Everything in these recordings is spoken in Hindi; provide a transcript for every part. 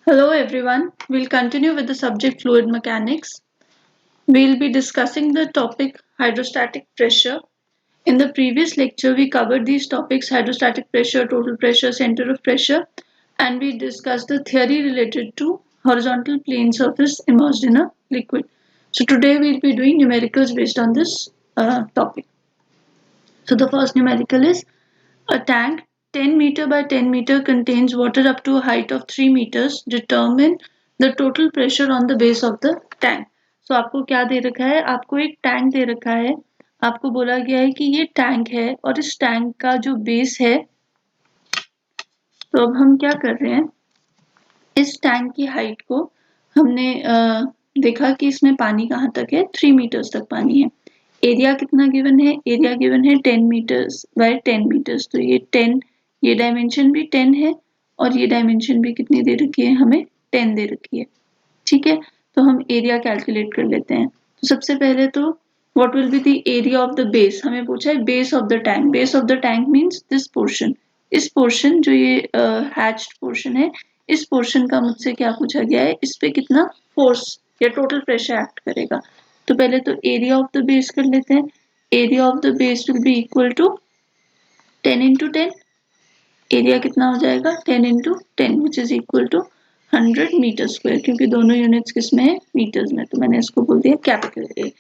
Hello everyone, we'll continue with the subject fluid mechanics. We'll be discussing the topic hydrostatic pressure. In the previous lecture, we covered these topics hydrostatic pressure, total pressure, center of pressure, and we discussed the theory related to horizontal plane surface immersed in a liquid. So today we'll be doing numericals based on this topic. So the first numerical is a tank 10 meter by 10 meter contains water up to a height of 3 meters. Determine the total pressure on the base of the tank. So आपको क्या दे रखा है? आपको एक टैंक दे रखा है. आपको बोला गया है कि ये टैंक है और इस टैंक का जो बेस है, तो अब हम क्या कर रहे हैं, इस टैंक की हाइट को हमने देखा कि इसमें पानी कहाँ तक है, 3 मीटर्स तक पानी है. एरिया कितना गिवन है? एरिया गिवन है 10 मीटर्स बाय 10 मीटर्स. तो ये 10, ये डायमेंशन भी 10 है और ये डायमेंशन भी कितनी दे रखी है हमें? 10 दे रखी है. ठीक है, तो हम एरिया कैलकुलेट कर लेते हैं. तो सबसे पहले तो what will be the area of the base. हमें पूछा है base of the tank. Base of the tank means this portion. इस पोर्शन जो ये हैच्ड पोर्शन है, इस पोर्शन का मुझसे क्या पूछा गया है, इस पे कितना फोर्स या टोटल प्रेशर एक्ट करेगा. तो पहले तो एरिया ऑफ द बेस कर लेते हैं. Area of the base will be equal to 10 into 10. Area कितना हो जाएगा? 10 into 10 which is equal to 100 metre square, क्योंकि दोनों यूनिट्स किसमें है? मीटर्स में. तो मैंने इसको बोल दिया कैपिटल ए.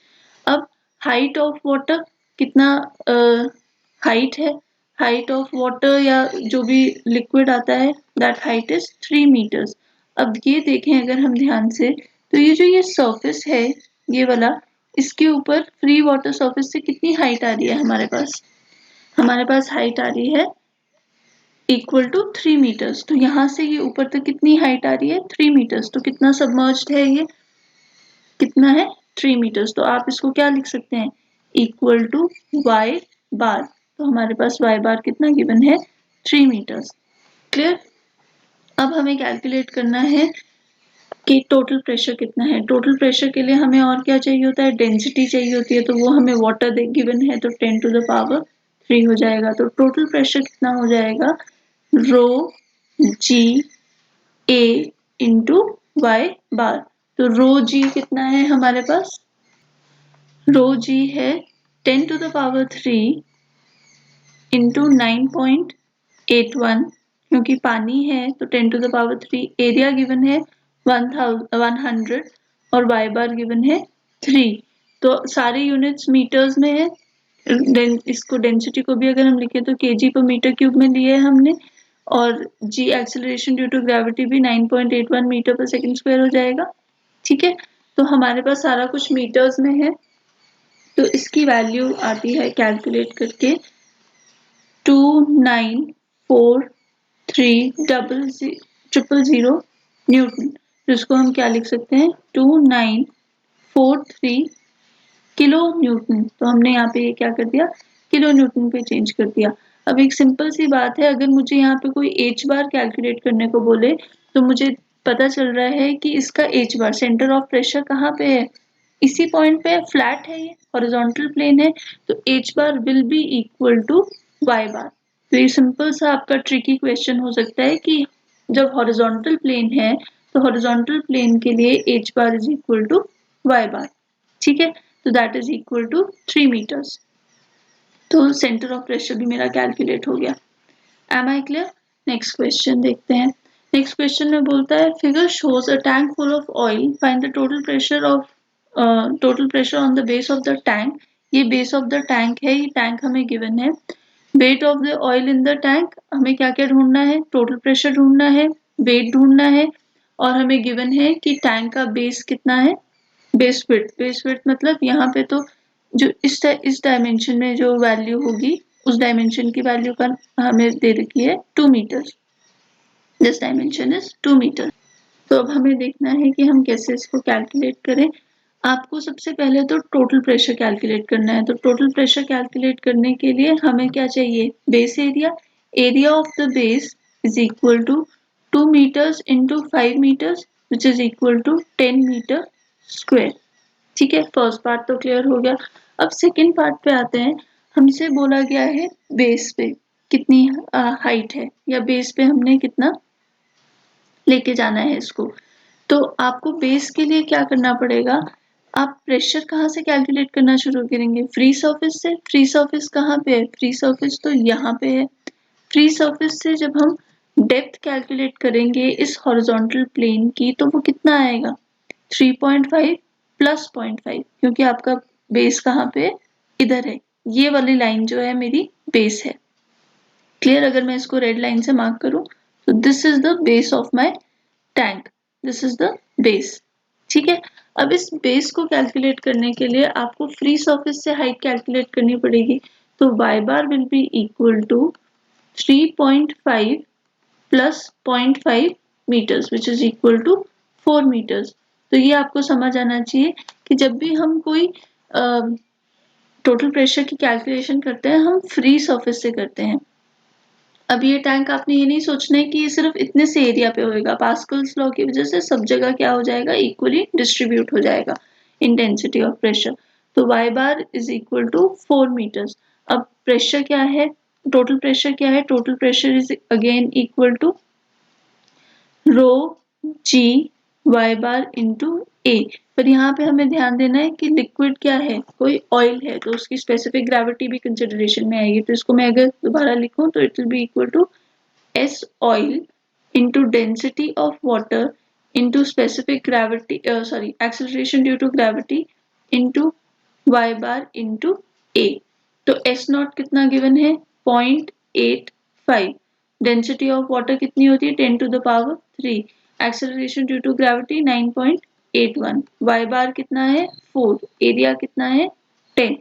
अब हाइट ऑफ वाटर कितना हाइट है? हाइट ऑफ वाटर या जो भी लिक्विड आता है, दैट हाइट इज 3 मीटर्स. अब ये देखें अगर हम ध्यान से, तो ये जो ये सरफेस है, ये वाला, इसके ऊपर फ्री वाटर सरफेस से कितनी हाइट आ रही है हमारे पास? हमारे पास हाइट आ रही है इक्वल टू 3 मीटर्स. तो यहाँ से ये ऊपर तक कितनी हाइट आ रही है? 3 मीटर्स. तो कितना सबमर्ज्ड है ये? कितना है? 3 मीटर्स. तो आप इसको क्या लिख सकते हैं? Equal to y bar. तो हमारे पास वाई बार कितना गिवन है? 3 मीटर्स. क्लियर? अब हमें कैलकुलेट करना है कि टोटल प्रेशर कितना है. टोटल प्रेशर के लिए हमें और क्या चाहिए होता है? डेंसिटी चाहिए होती है. तो वो हमें वाटर गिवन है, तो 10 टू द पावर 3 हो जाएगा. तो टोटल प्रेशर कितना हो जाएगा? रो जी ए इंटू वाई बार. तो रो जी कितना है हमारे पास? रो जी है 10 टू द पावर 3 इंटू 9.81, क्योंकि पानी है तो 10 to the power 3. Area given है 100 और वाई बार गिवन है 3. तो सारे यूनिट्स मीटर्स में है. इसको डेंसिटी को भी अगर हम लिखें तो केजी पर मीटर क्यूब में लिए है हमने, और जी एक्सेलरेशन ड्यू टू ग्रेविटी भी 9.81 मीटर पर सेकंड स्क्वायर हो जाएगा. ठीक है, तो हमारे पास सारा कुछ मीटर्स में है. तो इसकी वैल्यू आती है कैलकुलेट करके 294300 न्यूटन. तो इसको हम क्या लिख सकते हैं? 2943 किलो न्यूटन. तो हमने यहाँ पे ये क्या कर दिया? किलो न्यूटन पे चेंज कर दिया. अब एक सिंपल सी बात है, अगर मुझे यहाँ पे कोई एच बार कैलकुलेट करने को बोले, तो मुझे पता चल रहा है कि इसका H bar, centre of pressure कहाँ पे है? इसी पॉइंट पे. फ्लैट है, ये हॉरिजॉन्टल प्लेन है, तो h bar will be equal to y bar. तो ये सिंपल सा आपका ट्रिकी क्वेश्चन हो सकता है कि जब हॉरिजॉन्टल प्लेन है, तो हॉरिजॉन्टल प्लेन के लिए h bar is equal to y bar. ठीक है, तो that is equal to 3 metres. तो सेंटर ऑफ प्रेशर भी मेरा कैलकुलेट हो गया. Am I clear? Next question देखते हैं. नेक्स्ट क्वेश्चन में बोलता है figure shows a tank full of oil, find the total pressure on the base of the tank. ये बेस ऑफ द टैंक है, ये टैंक हमें गिवन है. Weight of the oil in the tank, हमें क्या क्या ढूंढना है? टोटल प्रेशर ढूंढना है, वेट ढूंढना है, और हमें गिवन है कि टैंक का बेस कितना है? Base width. बेस विड्थ मतलब यहाँ पे तो जो इस डायमेंशन में जो वैल्यू होगी, उस डायमेंशन की वैल्यू का हमें दे रखी है 2 metre. This dimension is 2 metre. तो अब हमें देखना है कि हम कैसे इसको कैलकुलेट करें. आपको सबसे पहले तो टोटल प्रेशर कैलकुलेट करना है. तो टोटल प्रेशर कैलकुलेट करने के लिए हमें क्या चाहिए? Base area. Area of the base is equal to 2 metres into 5 metres which is equal to 10 metre square. ठीक है, फर्स्ट पार्ट तो क्लियर हो गया. अब सेकेंड पार्ट पे आते हैं. हमसे बोला गया है बेस पे कितनी हाइट है, या बेस पे हमने कितना लेके जाना है इसको। तो आपको बेस के लिए क्या करना पड़ेगा, आप प्रेशर कहाँ से कैलकुलेट करना शुरू करेंगे, फ्री सरफेस से। फ्री सरफेस कहाँ पे है, फ्री सरफेस तो यहाँ पे है। फ्री सरफेस से जब हम डेप्थ कैलकुलेट करेंगे इस हॉरिजॉन्टल प्लेन की, तो वो कितना आएगा, 3.5 प्लस 0.5, क्योंकि आपका बेस कहाँ पे, इधर है। ये वाली लाइन जो है मेरी बेस है। क्लियर, अगर मैं इसको रेड लाइन से मार्क करूं तो this is the base of my tank, this is the base. ठीक है, अब इस बेस को कैलकुलेट करने के लिए आपको फ्री सरफेस से हाइट कैलकुलेट करनी पड़ेगी। तो y bar will be equal to 3.5 प्लस 0.5 metres which is equal to 4 metres. तो ये आपको समझ आना चाहिए कि जब भी हम कोई टोटल प्रेशर की कैलकुलेशन करते हैं हम फ्री सरफेस से करते हैं। अब ये टैंक आपने ये नहीं सोचना है कि ये सिर्फ इतने से एरिया पे होएगा, पास्कल्स लॉ की वजह से सब जगह क्या हो जाएगा, इक्वली डिस्ट्रीब्यूट हो जाएगा इंटेंसिटी ऑफ प्रेशर। तो y bar is equal to 4 metres. अब प्रेशर क्या है, टोटल प्रेशर क्या है, total pressure is again equal to rho g y bar into a. पर यहाँ पे हमें ध्यान देना है कि लिक्विड क्या है, कोई ऑयल है, तो उसकी स्पेसिफिक ग्रेविटी भी कंसिडरेशन में आएगी। तो इसको मैं अगर दोबारा लिखूं तो it will be equal to S oil into density of water into specific gravity, acceleration due to gravity into y bar into a। तो S नॉट कितना गिवन है, 0.85। डेंसिटी ऑफ वाटर कितनी होती है, 10 to the power 3। Acceleration due to gravity 9.81। y bar कितना है 4, एरिया कितना है 10।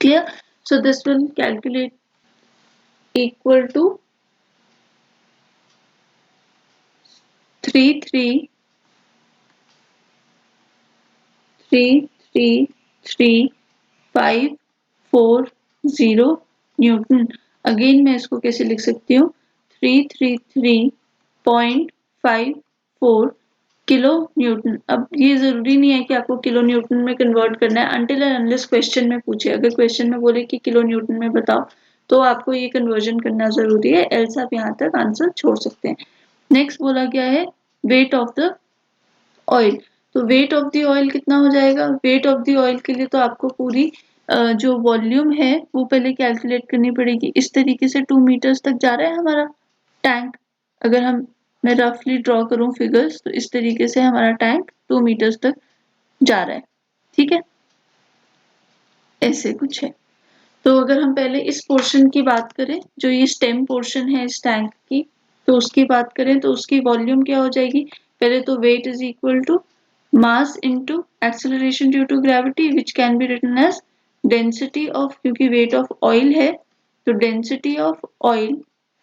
Clear, so this will calculate equal to 3333540 newton. Again मैं इसको कैसे लिख सकती हूँ, 333.54 किलो न्यूटन। अब ये जरूरी नहीं है कि आपको किलो न्यूटन में कन्वर्ट करना है अनटिल एंड अनलेस क्वेश्चन में पूछे। अगर क्वेश्चन में बोले कि किलो न्यूटन में बताओ तो आपको ये कन्वर्जन करना जरूरी है, एल्स आप यहाँ तक आंसर छोड़ सकते हैं। नेक्स्ट बोला गया है वेट ऑफ द ऑयल। तो वेट ऑफ द ऑयल कितना हो जाएगा, वेट ऑफ द ऑयल के लिए तो आपको पूरी जो वॉल्यूम है वो पहले कैलकुलेट करनी पड़ेगी। इस तरीके से 2 मीटर्स तक जा रहा है हमारा टैंक। अगर मैं रफली ड्रॉ करूं फिगर्स तो इस तरीके से हमारा टैंक 2 मीटर्स तक जा रहा है। ठीक है, ऐसे कुछ है। तो अगर हम पहले इस पोर्शन की बात करें, जो ये स्टेम पोर्शन है इस टैंक की, तो उसकी बात करें तो उसकी वॉल्यूम क्या हो जाएगी, पहले तो weight is equal to mass into acceleration due to gravity which can be written as density of, क्योंकि वेट ऑफ ऑयल है तो density of oil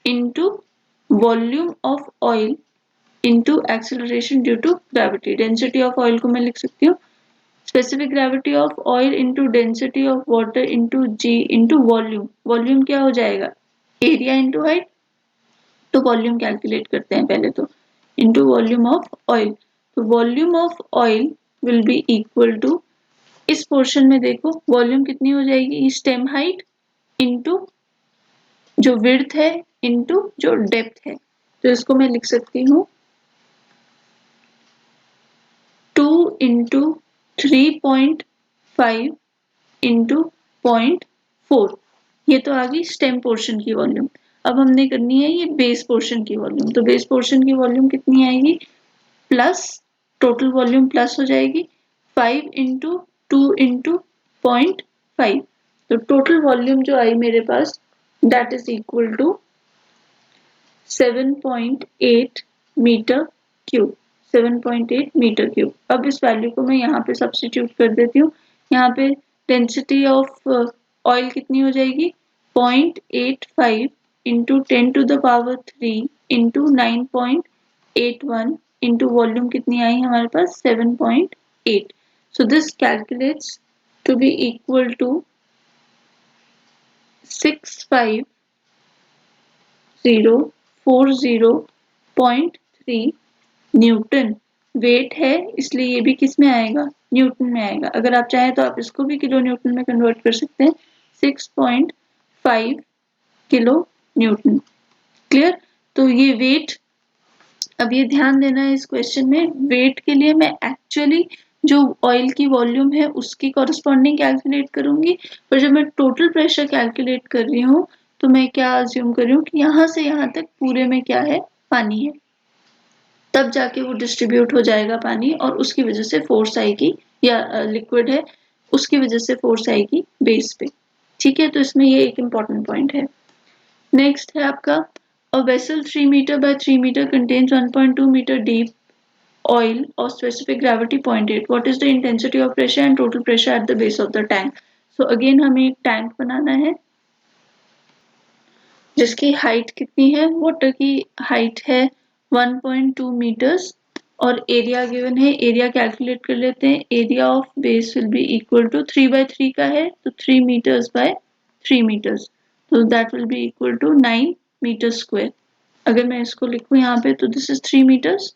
into volume of oil into acceleration due to gravity. Density of oil को मैं लिख सकती हूँ specific gravity of oil into density of water into g into volume। Volume क्या हो जाएगा, एरिया इंटू हाइट। तो वॉल्यूम कैलकुलेट करते हैं पहले तो, इंटू वॉल्यूम ऑफ ऑयल। तो volume of oil will be equal to, इस पोर्शन में देखो वॉल्यूम कितनी हो जाएगी, स्टेम हाइट इंटू जो विड्थ है इंटू जो डेप्थ है। तो इसको मैं लिख सकती हूँ 2 इंटू 3.5 इंटू 0.4। ये तो आ गई स्टेम पोर्शन की वॉल्यूम। अब हमने करनी है ये बेस पोर्शन की वॉल्यूम। तो बेस पोर्शन की वॉल्यूम कितनी आएगी, प्लस टोटल वॉल्यूम प्लस हो जाएगी 5 इंटू 2 इंटू 0.5। तो टोटल वॉल्यूम जो आई मेरे पास that is equal to 7.8 metre cube, 7.8 metre cube. अब इस वैल्यू को मैं यहाँ पे सब्स्टिट्यूट कर देती हूँ। यहाँ पे डेंसिटी ऑफ ऑयल कितनी हो जाएगी, 0.85 into 10 to the power 3 into 9.81 into volume कितनी आई हमारे पास 7.8। So this calculates to be equal to 65,040.3 newton. Weight है इसलिए ये भी किस में आएगा, न्यूटन में आएगा। अगर आप चाहें तो आप इसको भी किलो न्यूटन में कन्वर्ट कर सकते हैं, 6.5 किलो न्यूटन। क्लियर, तो ये वेट अब ये ध्यान देना है इस क्वेश्चन में, वेट के लिए मैं एक्चुअली जो ऑयल की वॉल्यूम है उसकी कॉरस्पॉन्डिंग कैलकुलेट करूंगी, पर जब मैं टोटल प्रेशर कैलकुलेट कर रही हूँ तो मैं क्या अज्यूम कर रही हूँ कि यहाँ से यहाँ तक पूरे में क्या है, पानी है, तब जाके वो डिस्ट्रीब्यूट हो जाएगा पानी और उसकी वजह से फोर्स आएगी, या लिक्विड है उसकी वजह से फोर्स आएगी बेस पे। ठीक है, तो इसमें ये एक इम्पॉर्टेंट पॉइंट है। नेक्स्ट है आपका, a vessel 3 metre by 3 metre contains 1.2 metre deep oil of specific gravity 0.8. What is the intensity of pressure and total pressure at the base of the tank? So again हमें एक टैंक बनाना है जिसकी हाइट कितनी है, वाटर की हाइट है 1.2 मीटर्स और एरिया गिवन है, एरिया कैलकुलेट कर लेते हैं। Area of base will be equal to 3/3 का है तो 3 मीटर्स बाय 3 मीटर्स, तो that will be equal to 9 metre square. अगर मैं इसको लिखूं यहाँ पे तो दिस इज 3 मीटर्स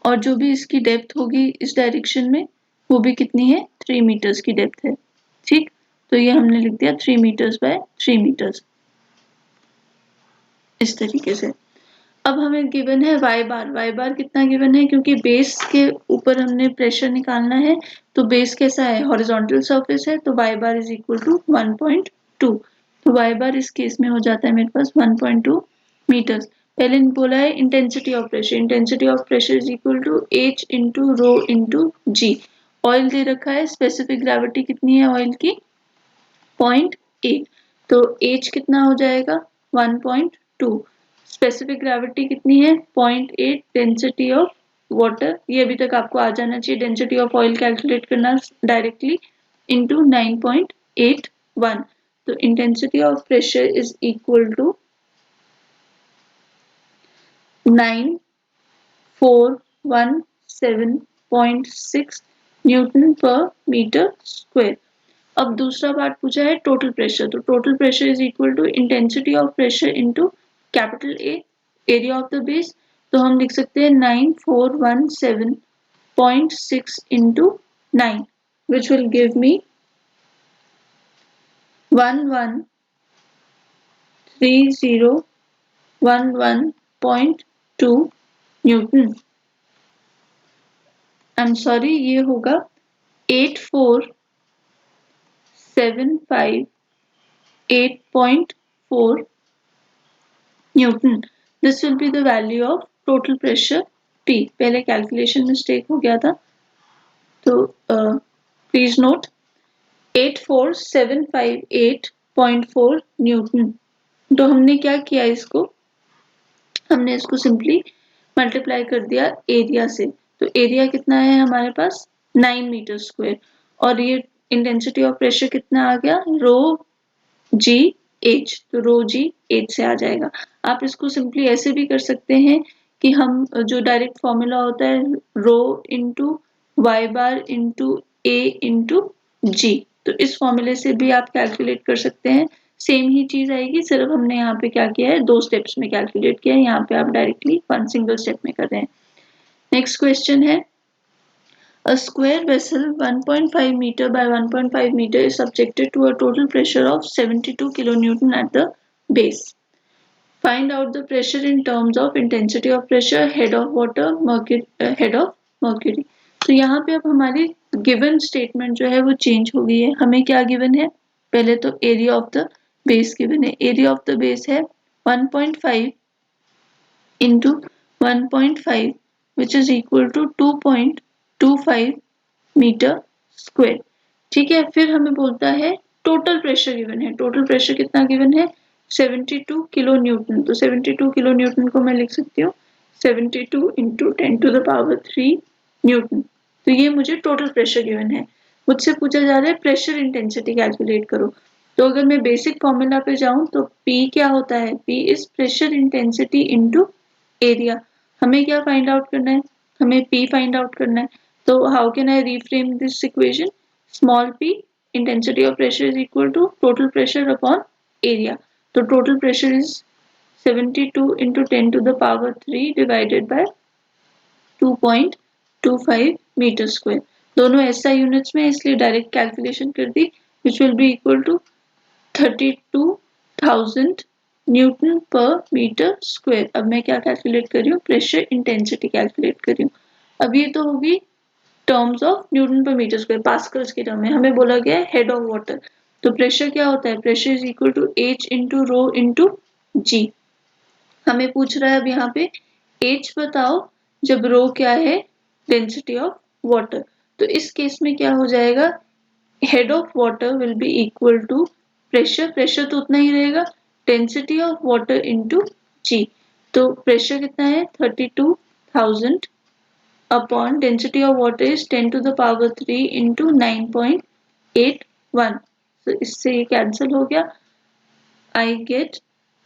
और जो भी इसकी डेप्थ होगी इस डायरेक्शन में वो भी कितनी है, 3 मीटर्स की डेप्थ है। ठीक, तो ये हमने लिख दिया 3 मीटर्स बाय 3 मीटर्स इस तरीके से। अब हमें गिवन है वाई बार कितना गिवन है, क्योंकि बेस के ऊपर हमने प्रेशर निकालना है तो बेस कैसा है, हॉरिजॉन्टल सरफेस है, तो y bar is equal to 1.2, तो वाई बार इस केस में हो जाता है मेरे पास 1.2 मीटर्स। पहले बोला है intensity of pressure, intensity of pressure is equal to H into rho into g. Oil दे रखा है, स्पेसिफिक ग्रेविटी कितनी है ऑयल की, 0.8, तो H कितना हो जाएगा 1.2, स्पेसिफिक ग्रेविटी कितनी है 0.8, डेंसिटी ऑफ वाटर, ये अभी तक आपको आ जाना चाहिए, डेंसिटी ऑफ ऑयल कैलकुलेट करना डायरेक्टली, इंटू 9.81, तो intensity of pressure is equal to 9417.6 newton per metre square. अब दूसरा पार्ट पूछा है टोटल प्रेशर, तो total pressure is equal to intensity of pressure into capital A, area of the base, तो हम लिख सकते हैं 9417.6 into 9 which will give me 113011.2 newton. I am sorry, ये होगा 84,758.4 newton. This will be the value of total pressure P। पहले कैलकुलेशन मिस्टेक हो गया था, तो प्लीज नोट 84,758.4 न्यूटन। तो हमने क्या किया, हमने इसको सिंपली मल्टीप्लाई कर दिया एरिया से, तो एरिया कितना है हमारे पास 9 मीटर स्क्वायर और ये इंटेंसिटी ऑफ प्रेशर कितना आ गया, रो जी एच, तो रो जी एच से आ जाएगा। आप इसको सिंपली ऐसे भी कर सकते हैं कि हम जो डायरेक्ट फॉर्मूला होता है रो इंटू वाई बार इंटू ए इंटू जी, तो इस फॉर्मूले से भी आप कैलकुलेट कर सकते हैं, सेम ही चीज आएगी, सिर्फ हमने यहाँ पे क्या किया है 2 स्टेप्स में कैलकुलेट किया है, यहाँ पे आप डायरेक्टली 1 सिंगल स्टेप में कर रहे हैं। नेक्स्ट क्वेश्चन है, a square vessel 1.5 meter by 1.5 meter is subjected to a total pressure of 72 kilonewton at the base. Find out the pressure in terms of intensity of pressure, head of water, head of mercury. तो यहाँ पे अब हमारी गिवन स्टेटमेंट जो है वो चेंज हो गई है। हमें क्या गिवन है, पहले तो area of the base given है, एरिया ऑफ द बेस है 1.5 into 1.5 which is equal to 2.25 metre square. ठीक है, फिर हमें बोलता है टोटल प्रेशर गिवन है, टोटल प्रेशर कितना गिवन है 72 किलो न्यूटन, तो 72 किलो न्यूटन को मैं लिख सकती हूँ 72 इंटू 10⁻³ न्यूटन, तो ये मुझे टोटल प्रेशर गिवन है। मुझसे पूछा जा रहा है प्रेशर इंटेंसिटी कैलकुलेट करो, तो अगर मैं बेसिक फॉर्मूला पे जाऊं तो P क्या होता है, P is pressure intensity into area. हमें क्या फाइंड आउट करना है, हमें P फाइंड आउट करना है, तो how can I reframe this equation, small p intensity of pressure is equal to total pressure upon area, तो total pressure is 72 into 10⁻³ divided by 2.25 metre square, दोनों SI यूनिट्स में इसलिए डायरेक्ट कैलकुलेशन कर दी, which will be equal to 32,000 Newton per metre square. अब मैं क्या कैलकुलेट कर रही हूँ, प्रेशर इंटेंसिटी कैलकुलेट कर रही हूँ। अब ये तो होगी terms of newton per metre square, pascals के टर्म में। हमें बोला गया है हेड ऑफ वाटर, तो प्रेशर क्या होता है, pressure is equal to H into rho into g. हमें पूछ रहा है अब यहाँ पे H बताओ जब रो क्या है, डेंसिटी ऑफ वाटर। तो इस केस में क्या हो जाएगा, head of water will be equal to pressure, pressure तो उतना ही रहेगा, density of water into g. तो प्रेशर कितना है 32,000 upon density of water is 10 to the power 3 into 9.81। तो इससे ये कैंसिल हो गया, I get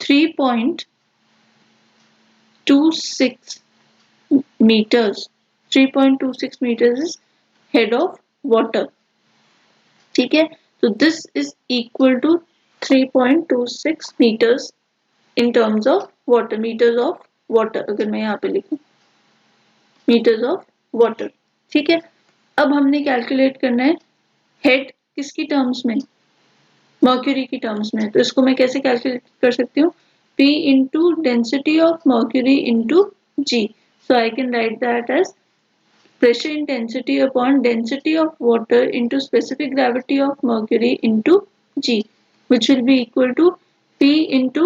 3.26 meters। 3.26 meters is head of water, ठीक है। तो this is equal to 3.26 meters in terms of water, meters of water। अगर मैं यहाँ पे लिखूं meters of water, ठीक है। अब हमने कैलकुलेट करना है हेड किसकी टर्म्स में, मर्क्यूरी की टर्म्स में। तो इसको मैं कैसे कैलकुलेट कर सकती हूँ, P into density of mercury into g. So I can write that as pressure intensity upon density of water into specific gravity of mercury into G, which will be equal to P into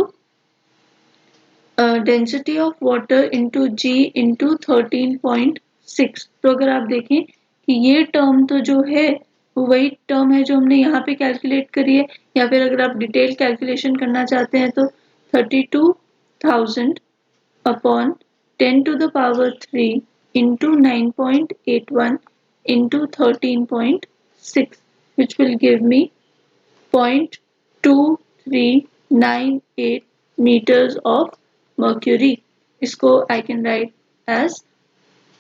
density of water into G into 13.6। तो अगर आप देखें कि ये टर्म तो जो है वो वही टर्म है जो हमने यहाँ पे कैलकुलेट करी है, या फिर अगर आप डिटेल कैलकुलेशन करना चाहते हैं तो 32,000 upon 10 to the power 3 into 9.81 into 13.6, which will give me 0.2398 meters of mercury। इसको I can write as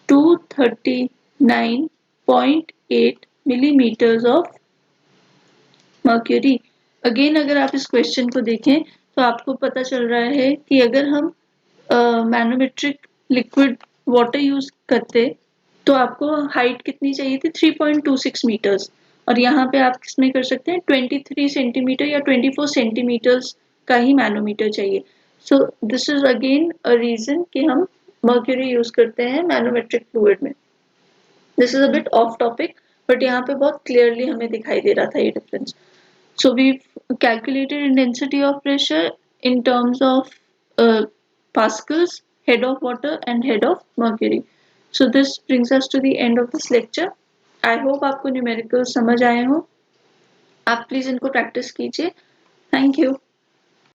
239.8 millimeters of mercury। Again अगर आप इस क्वेश्चन को देखें तो आपको पता चल रहा है कि अगर हम मैनोमेट्रिक लिक्विड वाटर यूज करते तो आपको हाइट कितनी चाहिए थी 3.26 मीटर्स, और यहाँ पे आप किसमें कर सकते हैं 23 सेंटीमीटर या 24 सेंटीमीटर्स का ही मैनोमीटर चाहिए। So this is again a reason कि हम मर्क्यूरी यूज करते हैं मैनोमेट्रिक फ्लूइड में। This is a bit of topic, but यहाँ पे बहुत क्लियरली हमें दिखाई दे रहा था ये difference. So we've calculated intensity of pressure in terms of pascals, head of water and head of mercury। So this brings us to the end of this lecture। I hope आपको न्यूमेरिकल समझ आए हो। आप प्लीज इनको प्रैक्टिस कीजिए। Thank you.